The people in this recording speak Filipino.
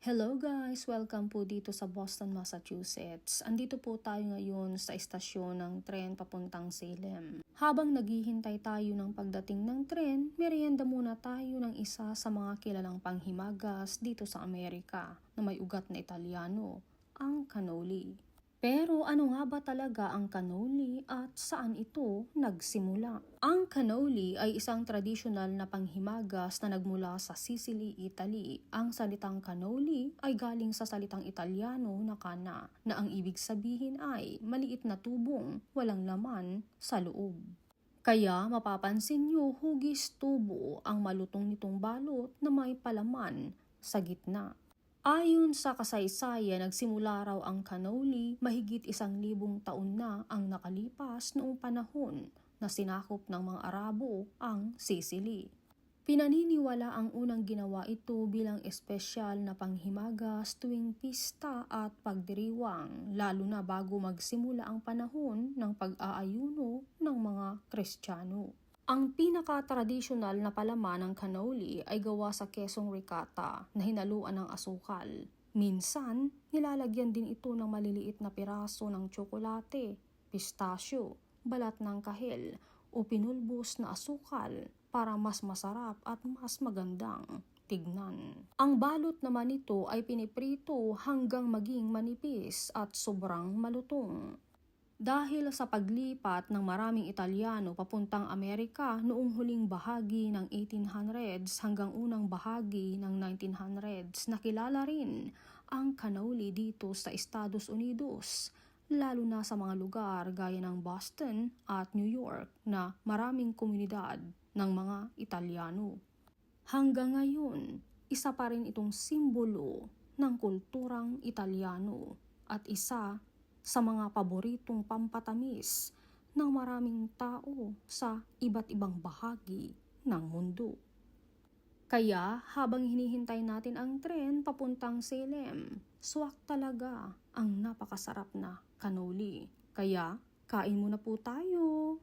Hello guys! Welcome po dito sa Boston, Massachusetts. Andito po tayo ngayon sa istasyon ng tren papuntang Salem. Habang naghihintay tayo ng pagdating ng tren, merienda muna tayo ng isa sa mga kilalang panghimagas dito sa Amerika na may ugat na Italiano, ang cannoli. Pero ano nga ba talaga ang cannoli at saan ito nagsimula? Ang cannoli ay isang tradisyonal na panghimagas na nagmula sa Sicily, Italy. Ang salitang cannoli ay galing sa salitang Italyano na canna, na ang ibig sabihin ay maliit na tubong walang laman sa loob. Kaya mapapansin nyo hugis tubo ang malutong nitong balot na may palaman sa gitna. Ayon sa kasaysayan, nagsimula raw ang cannoli mahigit 1,000 taon na ang nakalipas noong panahon na sinakop ng mga Arabo ang Sicily. Pinaniniwala ang unang ginawa ito bilang espesyal na panghimagas tuwing pista at pagdiriwang, lalo na bago magsimula ang panahon ng pag-aayuno ng mga Kristiyano. Ang pinaka-tradisyonal na palaman ng cannoli ay gawa sa kesong ricotta na hinaluan ng asukal. Minsan, nilalagyan din ito ng maliliit na piraso ng tsokolate, pistasyo, balat ng kahel o pinulbos na asukal para mas masarap at mas magandang tignan. Ang balot naman nito ay piniprito hanggang maging manipis at sobrang malutong. Dahil sa paglipat ng maraming Italyano papuntang Amerika noong huling bahagi ng 1800s hanggang unang bahagi ng 1900s, nakilala rin ang cannoli dito sa Estados Unidos, lalo na sa mga lugar gaya ng Boston at New York na maraming komunidad ng mga Italyano. Hanggang ngayon, isa pa rin itong simbolo ng kulturang Italyano at isa sa mga paboritong pampatamis ng maraming tao sa iba't ibang bahagi ng mundo. Kaya habang hinihintay natin ang tren papuntang Salem, swak talaga ang napakasarap na cannoli. Kaya kain muna po tayo!